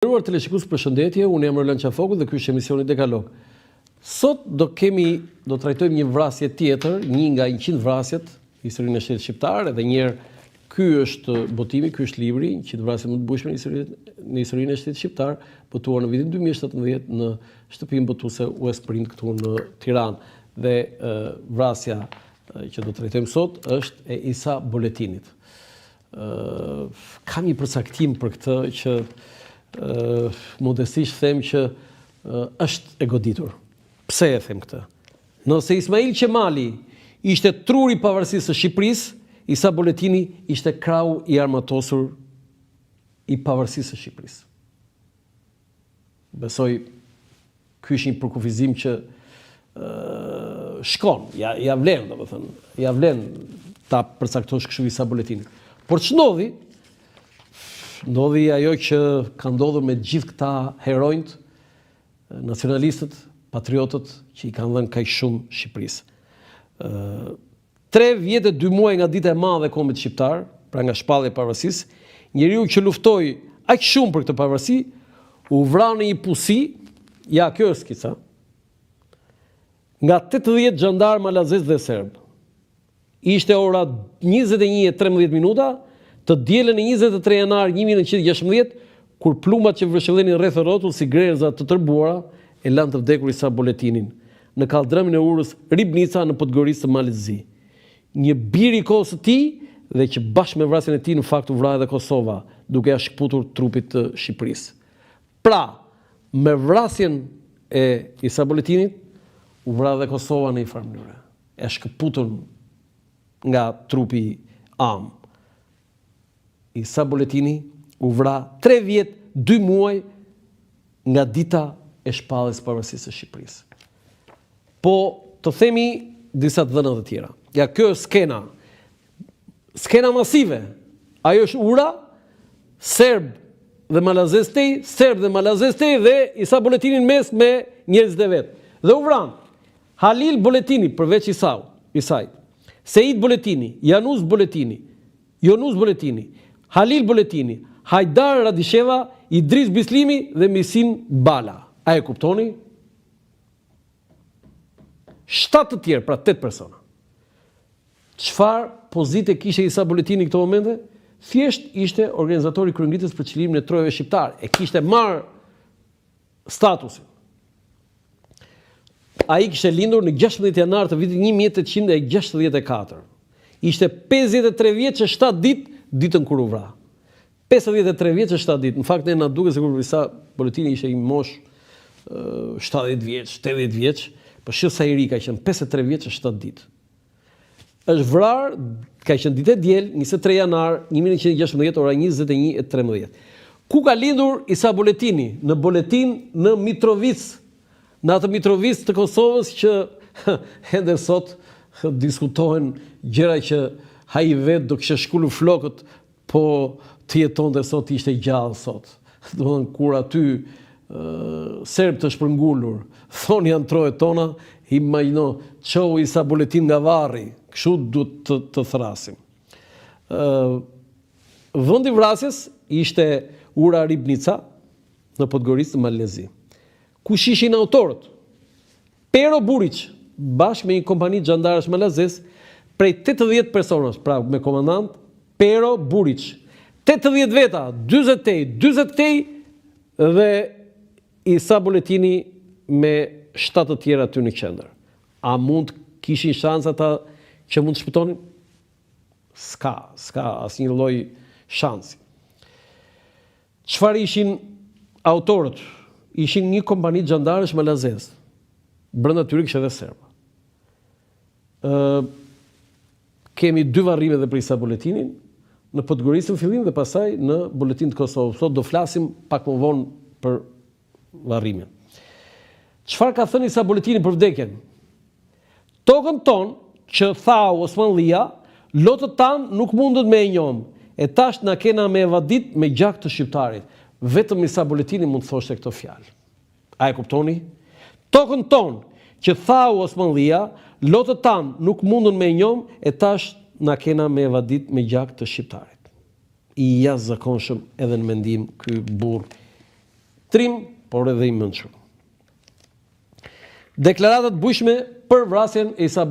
Nderuar teleshikues, përshëndetje, unë jam Roland Qafoku dhe ky është emisioni Dekalog. Sot do trajtojmë një vrasje tjetër, një nga 100 vrasjet në historinë e shtetit shqiptar, edhe një herë ky është botimi, ky është libri, 100 vrasje më të bujshme në historinë e shtetit shqiptar, botuar në vitin 2017 në shtëpinë botuese Westprint këtu në Tiranë. Dhe vrasja që do trajtojmë sot është e Isa Boletinit. Kam një përcaktim për këtë që modestisht them që është e goditur. Pse e them këtë? Nëse Ismail Qemali ishte truri i pavarësisë së Shqipërisë, Isa Boletini ishte krau i armatosur i pavarësisë së Shqipërisë. Besoj ky është një përkufizim që shkon, ja vlen, domethënë, ja vlen ta përcaktosh kështu Isa Boletini. Por ç'ndodhi? Ndodhi ajo që ka ndodhur me gjithë këta heronjt, nacionalistët, patriotët që i kanë dhënë kaq shumë Shqipërisë. 3 vjet e 2 muaj nga dita e madhe e kombit shqiptar, pra nga shpallja e pavarësisë, njeriu që luftoi aq shumë për këtë pavarësi, u vra në një pusi, ja kjo është skica, nga 80 xhandarmë malazez dhe serb. Ishte ora 21:13 të dielën e 23 janar 1916, kur plumat që vërshëllenin rreth rrotull si grerza të tërbuara e lanë të vdekur Isa Boletinin në kaldrëmin e urës Ribnica në Podgorisë të Malit Zi. Një bir i kohës së tij dhe që bashkë me vrasjen e tij në fakt u vra edhe Kosova, duke ja shkputur trupit të Shqipërisë. Pra, me vrasjen e Isa Boletinit u vra edhe Kosova në një farë mënyrë. E shkputur nga trupi am. Isa Boletini u vra 3 vjet, 2 muaj nga dita e shpalljes së pavarësisë së Shqipërisë. Po të themi disa të dhëna të tjera. Ja, kjo është skena. Skena masive. Ajo është ura, serb dhe malazestej dhe Isa Boletini në mes me njerëzit e vet. Dhe u vran Halil Boletini përveç Isait, Sejid Boletini, Janus Boletini, Halil Boletini, Hajdar Radisheva, Idris Bislimi dhe Misin Bala. A e kuptoni? 7 të tjerë, pra 8 persona. Çfarë pozite kishte Isa Boletini në këto momente? Thjesht ishte organizatori kryengritës për çlimin e trojave shqiptare. E kishte marrë statusin. Ai kishte lindur në 16 janar të vitit 1864. Ishte 53 vjeç e 7 ditë ditën kur u vra. 53 vjeç e 7 ditë. Në fakt ne na duket sikur Isa Boletini ishte i mosh 70 vjeç, 80 vjeç, por shih sa i ri ka qenë, 53 vjeç e 7 ditë. Është vrar, ka qenë ditë e diel, 23 janar 1916 ora 21:13. Ku ka lindur Isa Boletini? Në Boletin në Mitrovic. Në atë Mitrovic të Kosovës që ende sot diskutohen gjëra që ai vet do kishte shkulur flokët, po të jetonte sot, ishte gjallë sot. Domethënë kur aty serb të shpërngulur thonë janë trojet tona, imagjino çau Isa Boletin nga varri, kështu duhet të thrasim. Vendi i vrasjes ishte ura Ribnica në Podgorisë të Malit Zi. Kush ishin autorët? Pero Burić, bashkë me një kompani xhandarësh malazes, prej 80 personash, pra me komandant Pero Burić. 80 veta, 40 tej dhe Isa Boletini me 7 të tjera aty në qendër. A mund kishin shans ata që mund të shpëtonin? Ska asnjë lloj shansi. Çfarë ishin autorët? Ishin një kompani xhandarësh malazes. Brenda tyre kishte edhe serba. Kemi 2 varrime dhe për Isa Boletinin, në Podgorisë në fillim dhe pastaj në Boletin të Kosovës. Sot do flasim pak më vonë për varrimin. Çfarë ka thënë Isa Boletini për vdekjen? Tokën tonë që thau Osmanlia, lotët tanë nuk mundet me e njom, e tash na kena me evadit me gjak të shqiptarit. Vetëm Isa Boletini mund të thoshte këto fjalë. A e kuptoni? Tokën tonë që thau Osmanlia, lotët tanë nuk mundën me e njom, e tash na kena me evadit me gjak të shqiptarit. I jashtëzakonshëm edhe në mendim ky burr trim, por edhe i mençur. Deklaratat bujshme për vrasjen e Isa